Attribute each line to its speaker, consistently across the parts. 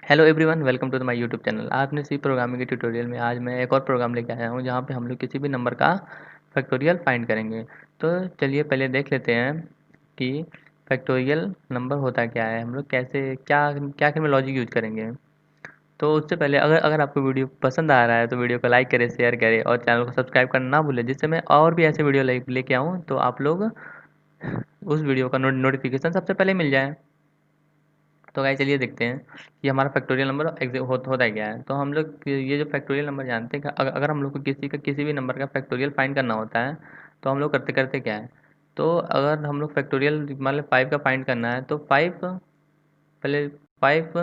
Speaker 1: Hello everyone, welcome to my YouTube channel. आपने C programming के tutorial में आज मैं एक और प्रोग्राम लेके आया हूँ जहाँ पे हम लोग किसी भी नंबर का फैक्टोरियल फाइंड करेंगे। तो चलिए पहले देख लेते हैं कि फैक्टोरियल नंबर होता क्या है, हम लोग कैसे क्या क्या क्या में लॉजिक यूज करेंगे। तो उससे पहले अगर अगर आपको वीडियो पसंद आ रहा है तो वीडियो को लाइक करें, शेयर करें और चैनल को सब्सक्राइब करना ना भूलें, जिससे मैं और भी ऐसे वीडियो लेके आऊँ तो आप लोग उस वीडियो का नोटिफिकेशन सबसे पहले मिल जाए। तो गाइस चलिए देखते हैं कि हमारा फैक्टोरियल नंबर होता क्या है। तो हम लोग ये जो फैक्टोरियल नंबर जानते हैं कि अगर हम लोग को किसी भी नंबर का फैक्टोरियल फाइंड करना होता है तो हम लोग करते करते क्या है। तो अगर हम लोग फैक्टोरियल मतलब 5 का फाइंड करना है तो 5 पहले 5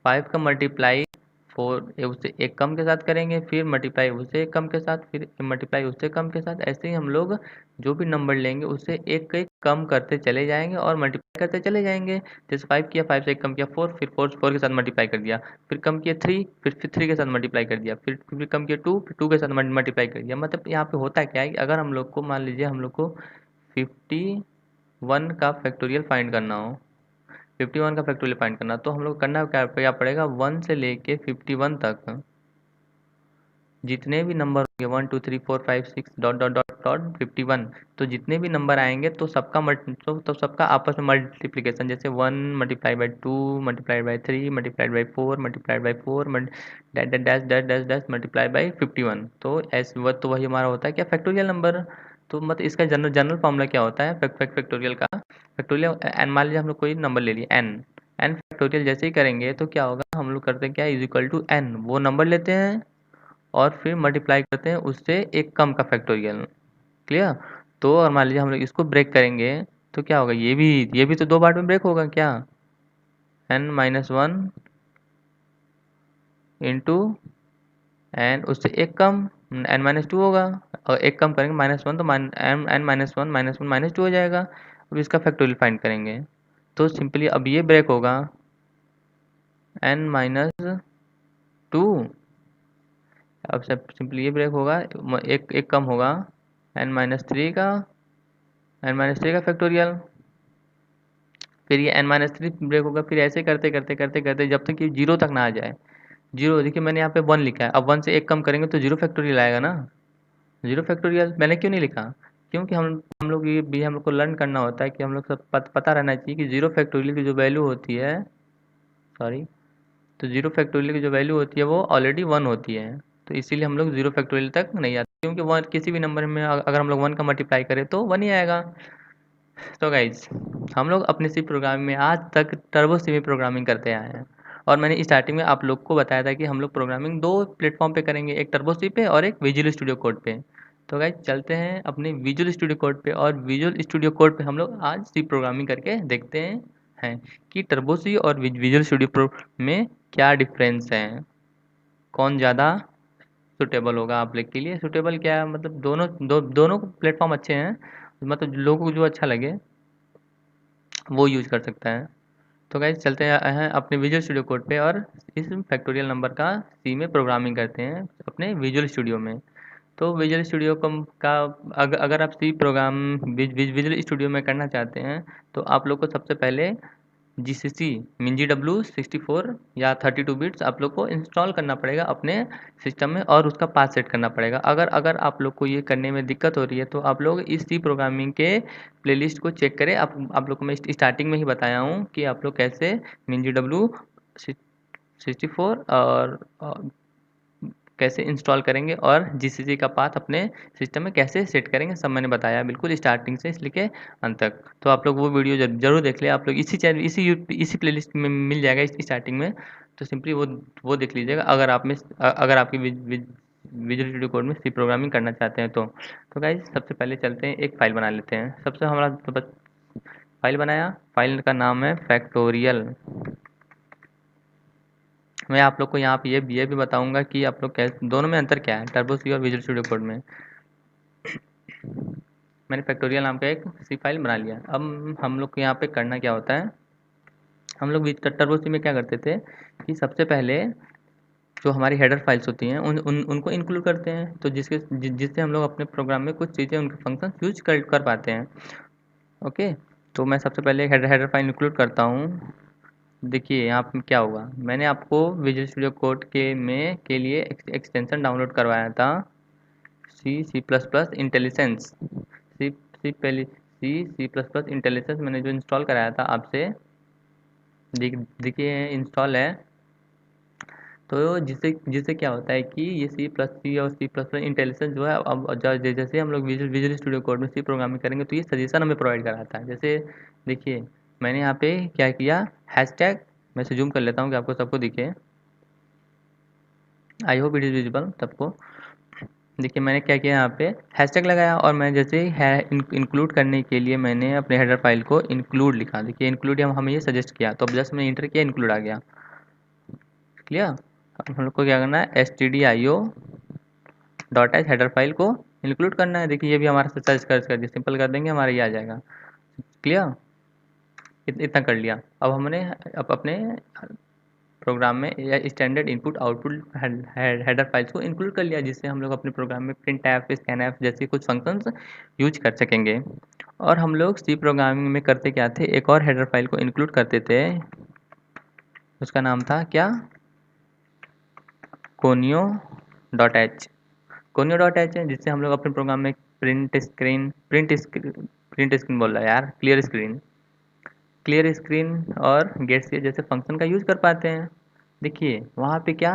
Speaker 1: 5 का मल्टीप्लाई 4 उससे एक कम के साथ करेंगे, फिर मल्टीप्लाई उससे एक कम के साथ, फिर मल्टीप्लाई उससे कम के साथ। ऐसे ही हम लोग जो भी नंबर लेंगे उससे एक एक कम करते चले जाएंगे और मल्टीप्लाई करते चले जाएंगे। जैसे 5 किया, 5 से एक कम किया 4, फिर 4 के साथ मल्टीप्लाई कर दिया, फिर कम किया 3, फिर 3 के साथ मल्टीप्लाई कर दिया, फिर कम किया 2, फिर 2 के साथ मल्टीप्लाई कर दिया। मतलब यहाँ पे होता क्या है कि अगर हम लोग को मान लीजिए हम लोग को 51 का फैक्टोरियल फाइंड करना हो, 51 का फैक्टोरियल फाइंड करना, तो हम लोग करना क्या पड़ेगा, 1 से लेके 51 तक जितने भी नंबर होंगे 1 2 3 4 5 6 डॉट डॉट डॉट डॉट 51, तो जितने भी नंबर आएंगे तो सबका आपस में मल्टीप्लिकेशन, जैसे 1 multiply by 2 multiplied by 3 multiplied by 4 multiplied by 4 dash dash dash dash dash multiply by 51। तो ऐसे तो वही हमारा होता है क्या, फैक्टोरियल नंबर। तो मतलब इसका जनरल जनरल फॉर्मूला क्या होता है फैक्टोरियल का। फैक्टोरियल एन, मान लीजिए हम लोग कोई नंबर ले लिए एन, एन फैक्टोरियल जैसे ही करेंगे तो क्या होगा, हम लोग करते हैं क्या, इज इक्वल टू एन, वो नंबर लेते हैं और फिर मल्टीप्लाई करते हैं उससे एक कम का फैक्टोरियल। क्लियर। तो और मान लीजिए हम लोग इसको ब्रेक करेंगे तो क्या होगा, ये भी तो दो पार्ट में ब्रेक होगा क्या, n-1 इंटू एन उससे एक कम n-2 होगा, और एक कम करेंगे -1 तो n-1 -1 -2 हो जाएगा। अब इसका फैक्टोरियल फाइंड करेंगे तो सिंपली अब ये ब्रेक होगा n-2, अब सब सिंपली ये ब्रेक होगा, एक एक कम होगा n-3 का, n-3 का फैक्टोरियल, फिर ये n-3 ब्रेक होगा, फिर ऐसे करते करते करते करते जब तक ये जीरो तक ना आ जाए। जीरो देखिए मैंने यहाँ पे 1 लिखा है, अब 1 से एक कम करेंगे तो जीरो फैक्टोरियल आएगा ना। जीरो फैक्टोरियल मैंने क्यों नहीं लिखा, क्योंकि हम लोग ये भी हम लोग को लर्न करना होता है कि हम लोग सब पता रहना चाहिए कि जीरो फैक्टोरियल की जो वैल्यू होती है, सॉरी, तो जीरो फैक्टोरियल की जो वैल्यू होती है वो ऑलरेडी 1 होती है। तो इसीलिए हम लोग जीरो फैक्टोरियल तक नहीं आते, क्योंकि वन किसी भी नंबर में अगर हम लोग 1 का मल्टीप्लाई करें तो 1 ही आएगा। तो गाइज हम लोग अपने सी प्रोग्रामिंग में आज तक टर्बो सी में प्रोग्रामिंग करते आए हैं, और मैंने स्टार्टिंग में आप लोग को बताया था कि हम लोग प्रोग्रामिंग दो प्लेटफॉर्म पे करेंगे, एक टर्बो सी पे और एक विजुअल स्टूडियो कोड पे। तो गाइज चलते हैं अपने विजुअल स्टूडियो कोड पे, और विजुअल स्टूडियो कोड पे हम लोग आज सी प्रोग्रामिंग करके देखते हैं कि टर्बो सी और विजुअल स्टूडियो प्रो में क्या डिफरेंस है, कौन ज़्यादा सुटेबल होगा आप लोग के लिए। सुटेबल क्या है, मतलब दोनों प्लेटफॉर्म अच्छे हैं, मतलब लोगों को जो अच्छा लगे वो यूज कर सकता है। तो गाइज चलते हैं अपने विजुअल स्टूडियो कोड पे और इस फैक्टोरियल नंबर का सी में प्रोग्रामिंग करते हैं अपने विजुअल स्टूडियो में। तो विजुअल स्टूडियो का अगर आप सी प्रोग्राम विजुअल स्टूडियो में करना चाहते हैं तो आप लोग को सबसे पहले जीसीसी MinGW 64 या 32 बिट्स आप लोग को इंस्टॉल करना पड़ेगा अपने सिस्टम में, और उसका पाथ सेट करना पड़ेगा। अगर अगर आप लोग को ये करने में दिक्कत हो रही है तो आप लोग इस सी प्रोग्रामिंग के प्लेलिस्ट को चेक करें। आप लोग को मैं स्टार्टिंग में ही बताया हूँ कि आप लोग कैसे MinGW 64 और कैसे इंस्टॉल करेंगे और जीसीसी का पाथ अपने सिस्टम में कैसे सेट करेंगे, सब मैंने बताया बिल्कुल स्टार्टिंग से लेके अंत तक। तो आप लोग वो वीडियो जरूर देख ले, आप लोग इसी चैनल इसी प्लेलिस्ट में मिल जाएगा स्टार्टिंग में। तो सिंपली वो देख लीजिएगा अगर आप में अगर आपकी विजुअल स्टूडियो कोड में सी प्रोग्रामिंग करना चाहते हैं तो गाइज सबसे पहले चलते हैं, एक फ़ाइल बना लेते हैं। सबसे हमारा तो बस फाइल बनाया, फाइल का नाम है फैक्टोरियल। मैं आप लोग को यहाँ पे ये भी बताऊंगा कि आप लोग कैसे दोनों में अंतर क्या है, टर्बो सी और विजुअल स्टूडियो कोड में। मैंने फैक्टोरियल नाम का एक सी फाइल बना लिया। अब हम लोग को यहाँ पे करना क्या होता है, हम लोग टर्बो सी में क्या करते थे कि सबसे पहले जो हमारी हेडर फाइल्स होती हैं उनको इंक्लूड करते हैं, तो जिससे हम लोग अपने प्रोग्राम में कुछ चीज़ें उनके फंक्शन यूज कर पाते हैं। ओके, तो मैं सबसे पहले हेडर फाइल इंक्लूड करता हूँ, देखिए यहाँ पे क्या होगा, मैंने आपको विजुअल स्टूडियो कोड के लिए एक्सटेंशन डाउनलोड करवाया था, C plus plus intelligence, C plus plus intelligence मैंने जो इंस्टॉल कराया था आपसे, देखिए इंस्टॉल है। तो जिससे जिससे क्या होता है कि ये सी और सी प्लस प्लस इंटेलिजेंस जो है, अब जैसे हम लोग विजुअल विजुअल स्टूडियो कोड में सी प्रोग्रामिंग करेंगे तो ये सजेशन हमें प्रोवाइड कराता है। जैसे देखिए मैंने यहाँ पे क्या किया, हैशटैग, मैं से जूम कर लेता हूँ कि आपको सबको दिखे, I hope it is visible सबको। देखिए मैंने क्या किया, यहाँ पे हैशटैग लगाया और मैं जैसे है इंक्लूड करने के लिए मैंने अपने हेडर फाइल को इंक्लूड लिखा। देखिए इंक्लूड हम हमें ये सजेस्ट किया, तो अब जस्ट मैं इंटर किया, इंक्लूड आ गया। क्लियर। अब हम लोग को क्या करना है, stdio dot H header file को इंक्लूड करना है। देखिए ये भी हमारा सर्च कर दिया, सिंपल कर देंगे हमारा ये आ जाएगा। क्लियर, इतना कर लिया। अब हमने अब अपने प्रोग्राम में या standard input output header files को इंक्लूड कर लिया, जिससे हम लोग अपने प्रोग्राम में प्रिंट एफ, स्कैन एफ जैसे कुछ फंक्शंस यूज कर सकेंगे। और हम लोग सी प्रोग्रामिंग में करते क्या थे, एक और हेडर फाइल को इंक्लूड करते थे, उसका नाम था क्या, conio dot H. Conio dot H है, जिससे हम लोग अपने प्रोग्राम में प्रिंट स्क्रीन बोल रहा है यार, क्लियर स्क्रीन और गेट सी जैसे फंक्शन का यूज कर पाते हैं। देखिए वहाँ पे क्या,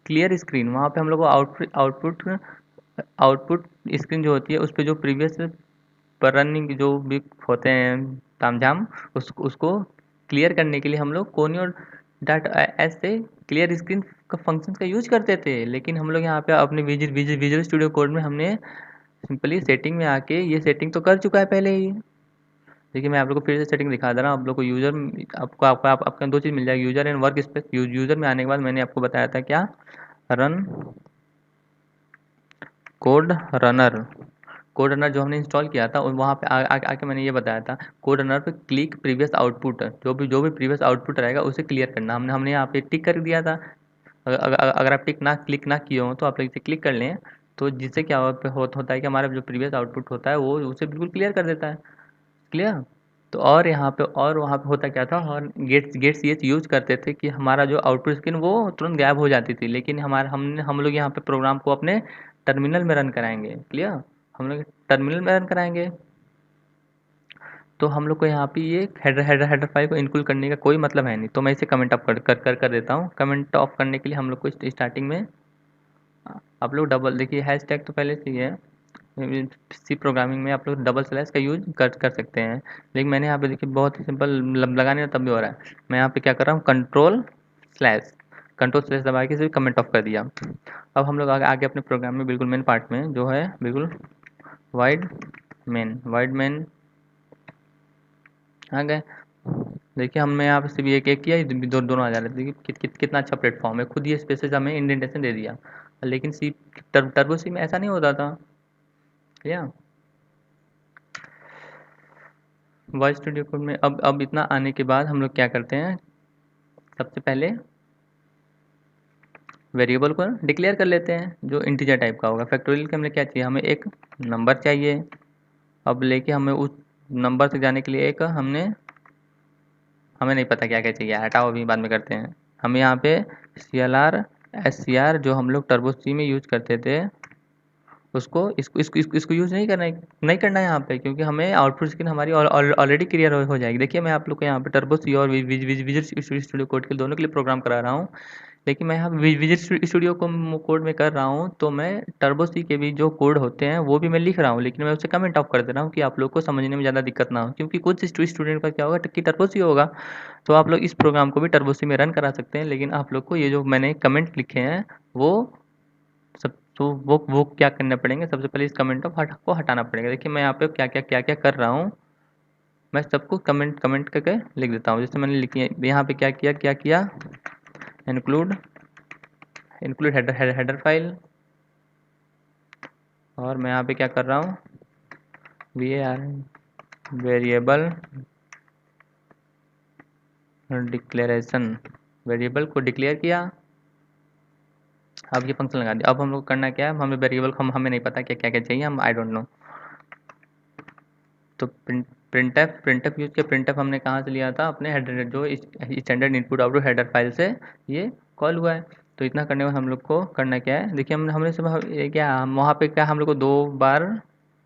Speaker 1: क्लियर स्क्रीन, वहाँ पे हम लोग को आउटपुट आउटपुट स्क्रीन जो होती है उस पे जो प्रीवियस पर रनिंग जो भी होते हैं तामझाम, उसको क्लियर करने के लिए हम लोग कोनियो डॉट एस से क्लियर स्क्रीन का फंक्शन का यूज करते थे। लेकिन हम लोग यहाँ पे अपने विजुअल स्टूडियो कोड में हमने सिंपली सेटिंग में आके ये सेटिंग तो कर चुका है पहले ही। देखिए मैं आप लोग को फिर से सेटिंग दिखा दे रहा हूँ। आप लोग को यूजर, आपको आपका आपका दो चीज़ मिल जाएगी, user and work space. User में आने के बाद मैंने आपको बताया था क्या, run code runner. Code runner जो हमने इंस्टॉल किया था, और वहाँ पे आके मैंने ये बताया था, कोड रनर पे क्लिक प्रीवियस आउटपुट, जो भी प्रीवियस आउटपुट रहेगा उसे क्लियर करना। हमने हमने यहाँ पे टिक कर दिया था। अगर आप क्लिक ना किए हो तो आप लोग इसे क्लिक कर लें, तो जिससे क्या होता है कि हमारा जो प्रीवियस आउटपुट होता है वो उसे बिल्कुल क्लियर कर देता है। क्लियर। तो और यहाँ पे और वहाँ पे होता क्या था, और गेट्स ये यूज करते थे कि हमारा जो आउटपुट स्क्रीन वो तुरंत गायब हो जाती थी। लेकिन हम लोग यहाँ पे प्रोग्राम को अपने टर्मिनल में रन कराएंगे। क्लियर, हम लोग टर्मिनल में रन कराएंगे। तो हम लोग को यहाँ पे ये हेडर फाइल को इंक्लूड करने का कोई मतलब है नहीं। तो मैं इसे कमेंट ऑफ कर देता हूँ। कमेंट ऑफ करने के लिए हम लोग को स्टार्टिंग में आप लोग डबल, देखिए हैश टैग तो पहले से ही है, सी प्रोग्रामिंग में आप लोग डबल स्लैश का यूज कर सकते हैं। लेकिन मैंने यहाँ पे देखिए बहुत ही सिंपल लगाने में तब भी हो रहा है। मैं यहाँ पे क्या कर रहा हूँ, कंट्रोल स्लैश दबा के इसे कमेंट ऑफ कर दिया। अब हम लोग आगे अपने प्रोग्राम में बिल्कुल मेन पार्ट में जो है बिल्कुल वाइड मेन आ गए। देखिए हमने यहाँ पे सिर्फ एक एक किया, दोनों आ जा रहे थे। देखिए कितना अच्छा प्लेटफॉर्म है, खुद ये स्पेसेस हमें इंडेंटेशन दे दिया। लेकिन टर्बो सी में ऐसा नहीं होता था। भैया वॉइस स्टूडियो कोड में अब इतना आने के बाद हम लोग क्या करते हैं, सबसे पहले वेरिएबल को डिक्लेयर कर लेते हैं जो इंटीजर टाइप का होगा। फैक्टोरियल के हमने क्या चाहिए, हमें एक नंबर चाहिए। अब लेके हमें उस नंबर से जाने के लिए एक हमें नहीं पता क्या क्या चाहिए, हटाओ अभी बाद में करते हैं। हमें यहाँ पे CLR SCR जो हम लोग टर्बो सी में यूज करते थे, उसको इसको यूज़ नहीं करना है यहाँ पे, क्योंकि हमें आउटपुट स्क्रीन हमारी ऑलरेडी क्लियर हो जाएगी। देखिए मैं आप लोग को यहाँ पे टर्बो सी और विजुअल स्टूडियो कोड के दोनों के लिए प्रोग्राम करा रहा हूँ। लेकिन मैं यहाँ विजुअल स्टूडियो को कोड में कर रहा हूँ, तो मैं टर्बो सी के भी जो कोड होते हैं वो भी मैं लिख रहा हूँ, लेकिन मैं उसे कमेंट ऑफ कर दे रहा हूँ कि आप लोग को समझने में ज़्यादा दिक्कत ना हो। क्योंकि कुछ स्टूडेंट का क्या होगा कि टर्बो सी होगा, तो आप लोग इस प्रोग्राम को भी टर्बो सी में रन करा सकते हैं। लेकिन आप लोग को ये जो मैंने कमेंट लिखे हैं वो सब, तो वो क्या करने पड़ेंगे, सबसे पहले इस कमेंट को हटाना पड़ेगा। देखिए मैं यहाँ पे क्या क्या कर रहा हूँ, मैं सबको कमेंट कमेंट करके लिख देता हूँ। जैसे मैंने लिखी है यहाँ पे क्या किया, इंक्लूड हेडर फाइल। और मैं यहाँ पे क्या कर रहा हूँ, var वेरिएबल डिक्लेरेशन, वेरिएबल को डिक्लेयर किया। अब ये फंक्शन लगा दिया। अब हम लोग करना क्या है, हमें वेरिएबल हमें नहीं पता क्या क्या क्या चाहिए, हम आई डोंट नो। तो प्रिंट प्रिंटफ यूज किया। प्रिंटफ हमने कहाँ से लिया था, अपने हेडर जो standard input output header file से ये कॉल हुआ है। तो इतना करने में हम लोग को करना क्या है, देखिए हमने सब क्या वहाँ पे क्या हम लोग को 2 बार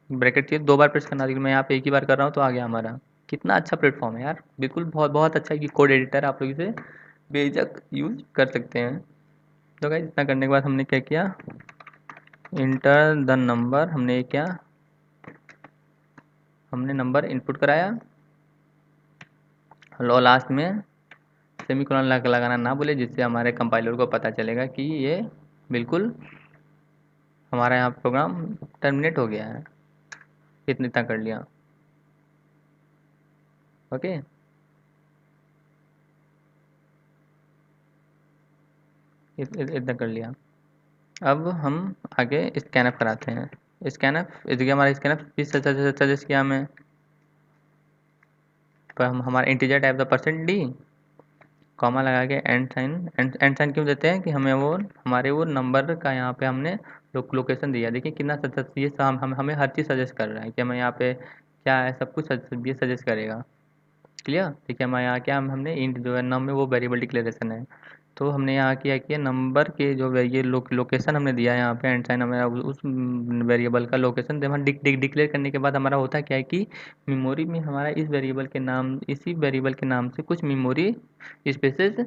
Speaker 1: ब्रैकेट चाहिए, 2 बार प्रेस करना, लेकिन मैं यहाँ पे एक ही बार कर रहा हूँ तो आ गया हमारा। कितना अच्छा प्लेटफॉर्म है यार, बिल्कुल बहुत बहुत अच्छा है कि कोड एडिटर आप लोग इसे बेझिझक यूज कर सकते हैं। तो गाइस इतना करने के बाद हमने क्या किया, इंटर द नंबर, हमने क्या, हमने नंबर इनपुट कराया और लास्ट में सेमीकोलन लगाना ना भूले, जिससे हमारे कंपाइलर को पता चलेगा कि ये बिल्कुल हमारा यहाँ प्रोग्राम टर्मिनेट हो गया है। इतना कर लिया, ओके। इतना कर लिया। अब हम आगे स्कैनअप कराते हैं। स्कैनअप इसलिए हमारा स्कैनअप भी सजेस्ट किया हमें, पर हम हमारा integer type the %d comma लगा के एंड साइन क्यों देते हैं कि हमें वो हमारे वो नंबर का यहाँ पे हमने लोकेशन दिया। देखिए कितना सजेस्ट, ये हमें हर चीज़ सजेस्ट कर रहा है कि हमें यहाँ पे क्या है, सब कुछ ये सजेस्ट करेगा। क्लियर। देखिए हमारे यहाँ क्या हमने इंट जो है नम में वो वेरिएबल डिक्लेरेशन है, तो हमने यहाँ किया कि नंबर के जो ये लोकेशन हमने दिया है यहाँ पे एंड साइन हमारा उस वेरिएबल का लोकेशन हम डिक्लेयर करने के बाद हमारा होता क्या है कि मेमोरी में हमारा इस वेरिएबल के नाम, इसी वेरिएबल के नाम से कुछ मेमोरी स्पेसेस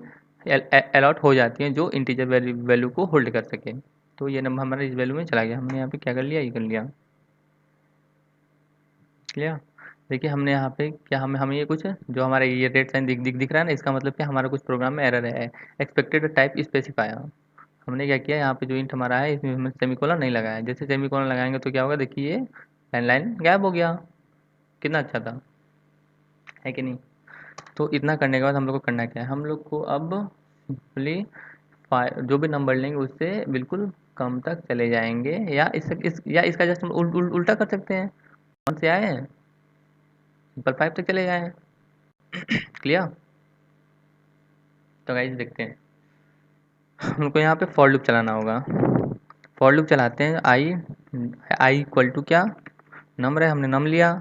Speaker 1: अलॉट हो जाती हैं जो इंटीजर वैल्यू को होल्ड कर सके। तो ये नंबर हमारा इस वैल्यू में चला गया, हमने यहाँ पे क्या कर लिया, ये कर लिया। क्लियर। देखिए हमने यहाँ पे क्या हमें हमें ये कुछ जो हमारा ये रेड साइन दिख रहा है ना, इसका मतलब क्या हमारा कुछ प्रोग्राम में एरर है, एक्सपेक्टेड टाइप स्पेसिफायर। हमने क्या किया, यहाँ पे जो इंट हमारा है इसमें हमने सेमीकोलन नहीं लगाया। जैसे सेमीकोलन लगाएंगे तो क्या होगा, देखिए ये लाइन गायब हो गया। कितना अच्छा था, है कि नहीं। तो इतना करने के बाद हम लोग को करना क्या है, हम लोग को अब सिंपली जो भी नंबर लेंगे उससे बिल्कुल कम तक चले जाएंगे, या या इसका जस्ट हम उल्टा कर सकते हैं। 1 से आए हैं, सिंपल 5 तक चले जाएं। क्लियर। तो गाइस देखते हैं, हमको यहाँ पे फॉर लूप चलाना होगा। फॉर लूप चलाते हैं, आई इक्वल टू क्या, नंबर है, हमने नम लिया।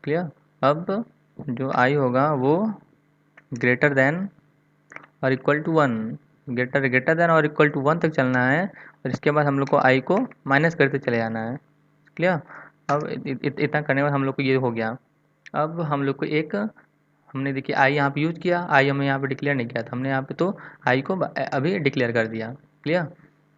Speaker 1: क्लियर। अब जो आई होगा वो ग्रेटर देन और इक्वल टू 1, ग्रेटर देन और इक्वल टू 1 तक चलना है, और इसके बाद हम लोग को आई को माइनस करते चले जाना है। क्लियर। अब इतना करने के बाद हम लोग को ये हो गया। अब हम लोग को एक, हमने देखिए आई यहाँ पे यूज़ किया, आई हमें यहाँ पे डिक्लेयर नहीं किया था हमने यहाँ पे, तो आई को अभी डिक्लेयर कर दिया। क्लियर।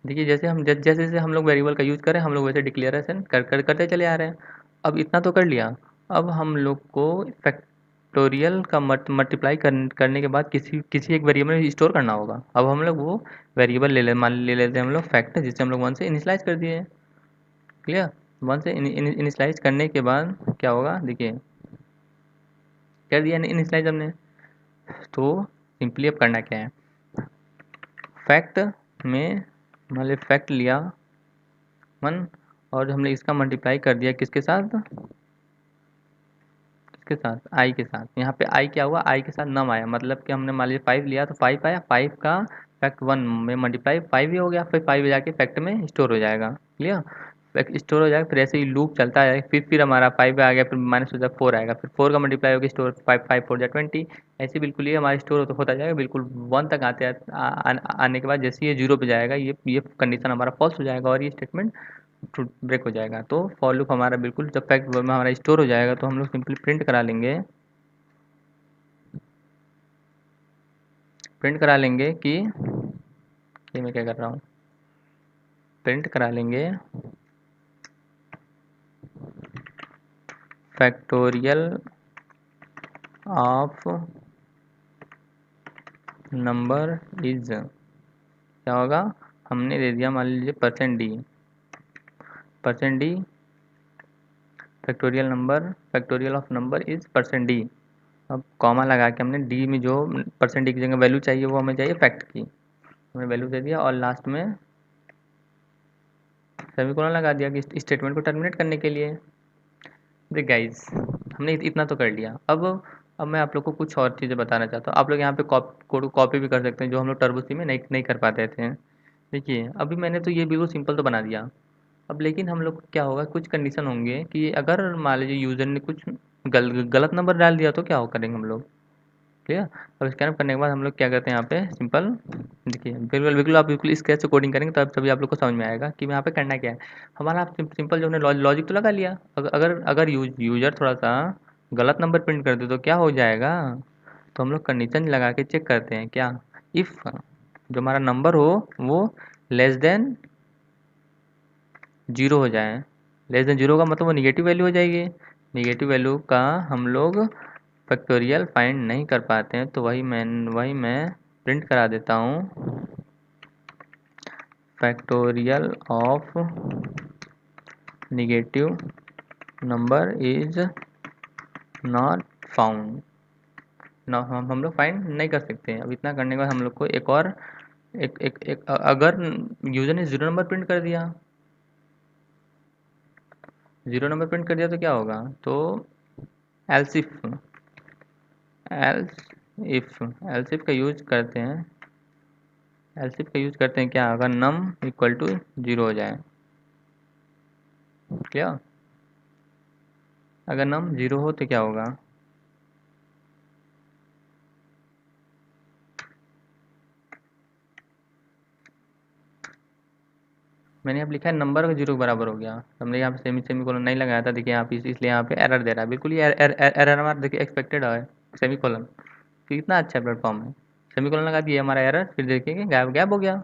Speaker 1: देखिए जैसे जैसे जैसे हम लोग वेरिएबल का यूज़ करें हम लोग वैसे डिक्लेरेशन करते चले आ रहे हैं। अब इतना तो कर लिया। अब हम लोग को फैक्टोरियल का मल्टीप्लाई करने के बाद किसी किसी एक वेरिएबल में स्टोर करना होगा। अब हम लोग वो वेरिएबल मान ले लेते हैं हम लोग फैक्ट, जिससे हम लोग 1 से इनिशलाइज कर दिए। क्लियर। 1 से इनिशलाइज करने के बाद क्या होगा, देखिए कर दिया इनिशलाइज हमने। तो सिंपली अब करना क्या है, फैक्ट में मान ली फैक्ट लिया 1, और हमने इसका मल्टीप्लाई कर दिया किसके साथ, किसके साथ, आई के साथ। यहाँ पे आई क्या हुआ, आई के साथ नम आया, मतलब कि हमने मान लीजिए 5 लिया तो 5 आया, 5 का फैक्ट 1 में मल्टीप्लाई 5 ही हो गया, फिर 5 जाके फैक्ट में स्टोर हो जाएगा। क्लियर। फैक्ट स्टोर हो जाएगा, फिर ऐसे ही लूप चलता है, फिर हमारा 5 आ गया, फिर माइनस हो जाएगा 4 आएगा, फिर 4 का मल्टीप्लाई होगा स्टोर 5 5 4 जा 20। ऐसे बिल्कुल ये हमारा स्टोर होता जाएगा, बिल्कुल 1 तक आने के बाद जैसे ये 0 पे जाएगा, ये कंडीशन हमारा फॉल्स हो जाएगा और ये स्टेटमेंट ब्रेक हो जाएगा। तो फॉर लूप हमारा बिल्कुल जब फैक्ट में हमारा स्टोर हो जाएगा तो हम लोग सिंपली प्रिंट करा लेंगे, कि ये मैं क्या कर रहा हूँ, प्रिंट करा लेंगे फैक्टोरियल ऑफ नंबर इज, क्या होगा, हमने दे दिया मान लीजिए %d factorial of number is %d। अब कॉमा लगा के हमने डी में जो %d की जगह वैल्यू चाहिए वो हमें चाहिए फैक्ट की, हमने वैल्यू दे दिया, और लास्ट में सेमीकोलन लगा दिया कि स्टेटमेंट को टर्मिनेट करने के लिए। देख गाइस हमने इतना तो कर लिया। अब मैं आप लोग को कुछ और चीज़ें बताना चाहता हूँ। आप लोग यहाँ पे कोड को कॉपी भी कर सकते हैं, जो हम लोग टर्बो सी में नहीं कर पाते थे। देखिए अभी मैंने तो ये बिल्कुल सिंपल तो बना दिया। अब लेकिन हम लोग क्या होगा, कुछ कंडीशन होंगे कि अगर मान लीजिए यूज़र ने कुछ गलत नंबर डाल दिया तो क्या हो करेंगे हम लोग। ठीक है। अब स्कैन करने के बाद हम लोग क्या करते हैं यहाँ पे सिंपल, देखिए बिल्कुल बिल्कुल आप बिल्कुल स्केच से कोडिंग करेंगे तब तभी आप लोग को समझ में आएगा कि यहाँ पे करना क्या है। हमारा सिंपल जो हमने लॉजिक तो लगा लिया। अगर अगर यूजर थोड़ा सा गलत नंबर प्रिंट कर दे तो क्या हो जाएगा। तो हम लोग कंडीशन लगा के चेक करते हैं क्या, इफ़ जो हमारा नंबर हो वो लेस देन जीरो हो जाए। लेस देन जीरो का मतलब वो निगेटिव वैल्यू हो जाएगी। निगेटिव वैल्यू का हम लोग फैक्टोरियल फाइंड नहीं कर पाते हैं, तो वही मैं प्रिंट करा देता हूँ, factorial of negative number is not found. ना हम लोग फाइंड नहीं कर सकते हैं। अब इतना करने के बाद हम लोग को एक और एक अगर यूजर ने जीरो नंबर प्रिंट कर दिया, जीरो नंबर प्रिंट कर दिया तो क्या होगा, तो एल्स इफ एल्स इफ का यूज करते हैं। एल्स इफ का यूज करते हैं क्या, अगर नम इक्वल टू जीरो हो जाए, क्या अगर नम जीरो हो तो क्या होगा। मैंने यहाँ लिखा है नंबर का जीरो के बराबर हो गया। हमने यहाँ पे सेमी सेमी कोलन नहीं लगाया था, देखिए यहाँ पे इसलिए यहाँ पे एरर दे रहा है। बिल्कुल ये एरर हमारा देखिए एक्सपेक्टेड है, सेमी कोलन कितना अच्छा प्लेटफॉर्म है। सेमी कोलन लगा दिए हमारा एरर, फिर देखिए गैप गैप हो गया।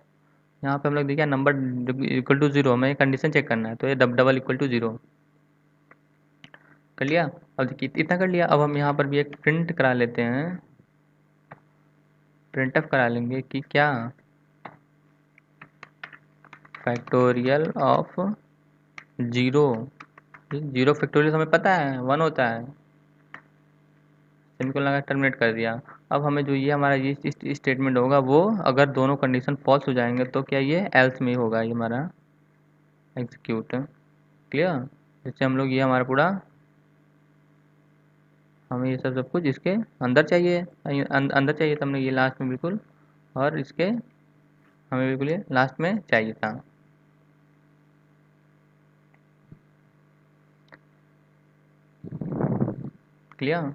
Speaker 1: यहाँ पे हम लोग देखिए नंबर इक्वल टू जीरो, हमें कंडीशन चेक करना है तो ये डबल इक्वल टू जीरो कर लिया। अब देखिए इतना कर लिया, अब हम यहाँ पर भी एक प्रिंट करा लेते हैं, प्रिंट अप करा लेंगे कि क्या factorial of zero. Zero factorial हमें पता है वन होता है, सेमीकोलन लगा टर्मिनेट कर दिया। अब हमें जो ये हमारा ये स्टेटमेंट होगा वो अगर दोनों कंडीशन फॉल्स हो जाएंगे तो क्या ये एल्स में होगा ये हमारा एग्जीक्यूट। क्लियर। जैसे हम लोग ये हमारा पूरा, हमें ये सब कुछ इसके अंदर चाहिए, अंदर चाहिए तो हमने ये लास्ट में बिल्कुल, और इसके हमें बिल्कुल ये लास्ट में चाहिए था। क्लियर।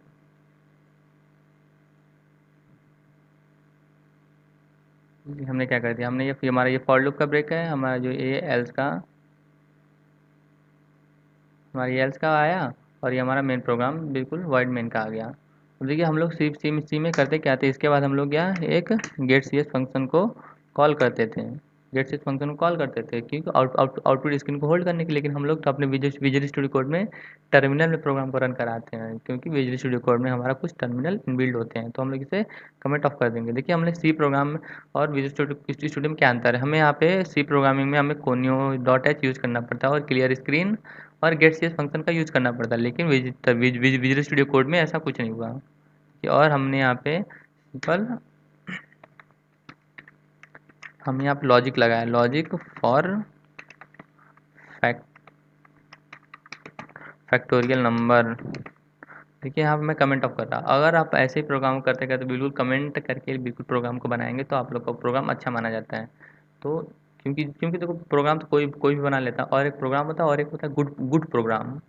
Speaker 1: हमने क्या कर दिया, हमने ये हमारा ये फॉर लूप का ब्रेक है, हमारा जो ये एल्स का, हमारा ये एल्स का आया, और ये हमारा मेन प्रोग्राम बिल्कुल वाइड मेन का आ गया। अब देखिए हम लोग सी में करते क्या थे, इसके बाद हम लोग क्या एक गेट सी एस फंक्शन को कॉल करते थे। गेट सी एस फंक्शन को कॉल करते थे क्योंकि आउटपुट स्क्रीन को होल्ड करने के लिए। लेकिन हम लोग तो अपने विजुअल स्टूडियो कोड में टर्मिनल में प्रोग्राम को रन कराते हैं, क्योंकि विजुअल स्टूडियो कोड में हमारा कुछ टर्मिनल इनबिल्ड होते हैं, तो हम लोग इसे कमेंट ऑफ कर देंगे। देखिए हमने सी प्रोग्राम और विजुअल स्टूडियो में क्या अंतर है, हमें यहाँ पे सी प्रोग्रामिंग में हमें कोनियो डॉट एच यूज़ करना पड़ता है और क्लियर स्क्रीन और गेट सी एस फंक्शन का यूज़ करना पड़ता है। लेकिन विजुअल स्टूडियो कोड में ऐसा कुछ नहीं हुआ कि, और हमने यहाँ पे सिंपल हमने यहाँ पे लॉजिक लगाया, लॉजिक फॉर फैक्टोरियल नंबर। देखिए यहाँ पे मैं कमेंट ऑफ कर रहा, अगर आप ऐसे ही प्रोग्राम करते करते बिल्कुल कमेंट करके बिल्कुल प्रोग्राम को बनाएंगे तो आप लोग का प्रोग्राम अच्छा माना जाता है। तो क्योंकि क्योंकि देखो प्रोग्राम तो कोई कोई भी बना लेता है, और एक प्रोग्राम होता है और एक होता है good good programme.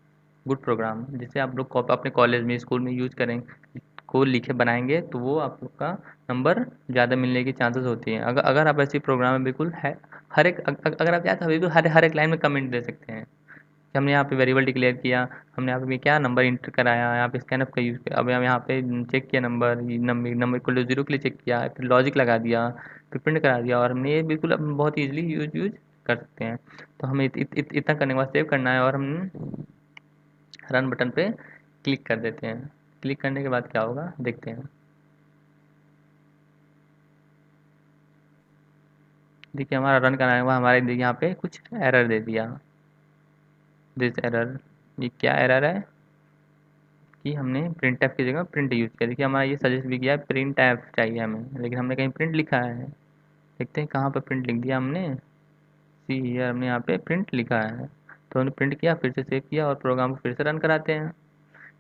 Speaker 1: Good programme जिसे आप लोग अपने कॉलेज में स्कूल में यूज करेंगे, को लिखे बनाएंगे तो वो आप लोग का नंबर ज़्यादा मिलने की चांसेस होती हैं। अगर अगर आप ऐसी प्रोग्राम में बिल्कुल है, हर एक अगर आप चाहें तो बिल्कुल हर एक लाइन में कमेंट दे सकते हैं कि हमने यहाँ पे वेरिएबल डिक्लेयर किया, हमने यहाँ पे क्या नंबर इंटर कराया, यहाँ पे स्कैनअप का यूज़ किया, अब हम यहाँ पे चेक किया number, number equal to zero के लिए चेक किया, फिर लॉजिक लगा दिया, फिर प्रिंट करा दिया, और हमने ये बिल्कुल अब बहुत ईजिली यूज कर सकते हैं। तो हमें इतना करने के बाद सेव करना है और हम रन बटन पे क्लिक कर देते हैं। क्लिक करने के बाद क्या होगा देखते हैं। देखिए हमारा रन कराने के बाद हमारे देखिए यहाँ पे कुछ एरर दे दिया, दिस एरर। ये क्या एरर है कि हमने प्रिंट एफ की जगह प्रिंट यूज़ किया। देखिए हमारा ये सजेस्ट भी किया है प्रिंट एफ चाहिए हमें, लेकिन हमने कहीं प्रिंट लिखा है। देखते हैं कहाँ पर प्रिंट लिख दिया हमने, सी हियर हमने यहाँ पे प्रिंट लिखा है। तो हमने प्रिंट किया, फिर से सेव किया और प्रोग्राम को फिर से रन कराते हैं।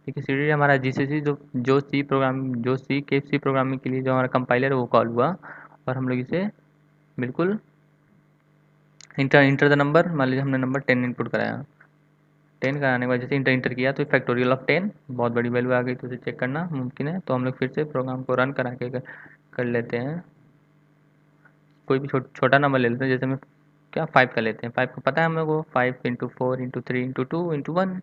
Speaker 1: देखिए सी हमारा जीसीसी जो सी प्रोग्राम जो सी प्रोग्रामिंग के लिए जो हमारा कंपाइलर है वो कॉल हुआ, और हम लोग इसे बिल्कुल इंटर इंटर द नंबर, मान लीजिए हमने नंबर 10 इनपुट कराया, 10 कराने के बाद जैसे इंटर इंटर किया तो फैक्टोरियल ऑफ 10 बहुत बड़ी वैल्यू आ गई, तो उसे चेक करना मुमकिन है। तो हम लोग फिर से प्रोग्राम को रन करा के कर लेते हैं। कोई भी छोटा नंबर ले लेते हैं, जैसे मैं क्या 5 का लेते हैं। 5 को पता है हम लोग को 5 इंटू 4 इंटू 3 इंटू 2 इंटू 1।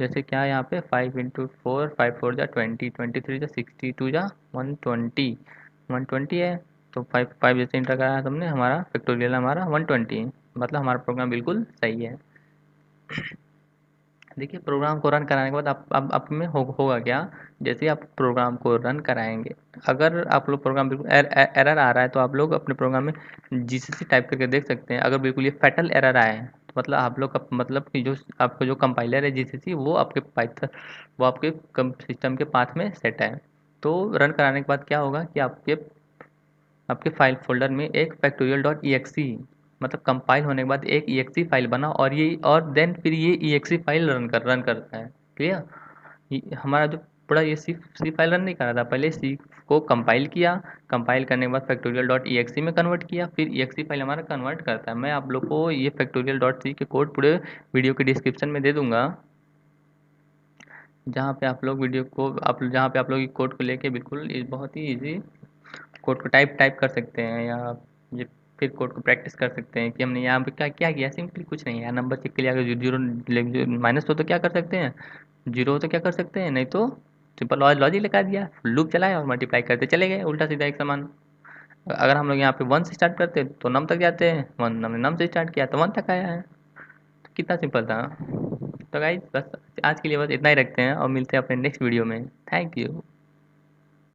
Speaker 1: जैसे क्या है यहाँ पे 5 इंटू 4, 5 4 जा 20, 23 जा 60, 2 जा 120, 120 है। तो 5 5 जैसे इंटर करा है तुमने, हमारा फैक्टोरियल हमारा 120 है, मतलब हमारा प्रोग्राम बिल्कुल सही है। देखिए प्रोग्राम को रन कराने के बाद अब आप में होगा क्या, जैसे आप प्रोग्राम को रन कराएंगे, अगर आप लोग प्रोग्राम बिल्कुल एरर आ रहा है तो आप लोग अपने प्रोग्राम में जीसीसी टाइप करके देख सकते हैं। अगर बिल्कुल ये फैटल एरर आए तो मतलब आप लोग का मतलब कि जो आपका जो कंपाइलर है जीसीसी वो आपके पाइथन वो आपके सिस्टम के पाथ में सेट है। तो रन कराने के बाद क्या होगा कि आपके आपके फाइल फ़ोल्डर में एक फैक्टोरियल डॉट ईएक्सी मतलब कंपाइल होने के बाद एक ईएक्सी फाइल बना, और ये और देन फिर ये ईएक्सी फाइल रन करता है। क्लियर? हमारा जो पूरा ये सी फाइल रन नहीं कर रहा था, पहले सी को कंपाइल किया, कंपाइल करने के बाद फैक्टोरियल डॉट ईएक्सी में कन्वर्ट किया, फिर ईएक्सी फाइल हमारा कन्वर्ट करता है। मैं आप लोग को ये फैक्टोरियल डॉट सी के कोड पूरे वीडियो के डिस्क्रिप्शन में दे दूंगा, जहाँ पे आप लोग वीडियो को आप जहाँ पे आप लोग कोड को लेके बिल्कुल बहुत ही इजी कोड को टाइप टाइप कर सकते हैं, या ये फिर कोड को प्रैक्टिस कर सकते हैं कि हमने यहाँ पे क्या क्या किया। सिंपली कुछ नहीं है, नंबर चेक के लिए अगर जीरो माइनस हो तो क्या कर सकते हैं, जीरो हो तो क्या कर सकते हैं, नहीं तो सिंपल लॉजिक लगा दिया, लूप चलाया और मल्टीप्लाई करते चले गए उल्टा सीधा एक समान। अगर हम लोग यहाँ पे वन से स्टार्ट करते हैं तो नम तक जाते हैं, वन हमने नम से स्टार्ट किया तो वन तक आया है। तो कितना सिंपल था। तो गाइस बस आज के लिए बस इतना ही रखते हैं और मिलते हैं अपने नेक्स्ट वीडियो में। Thank you.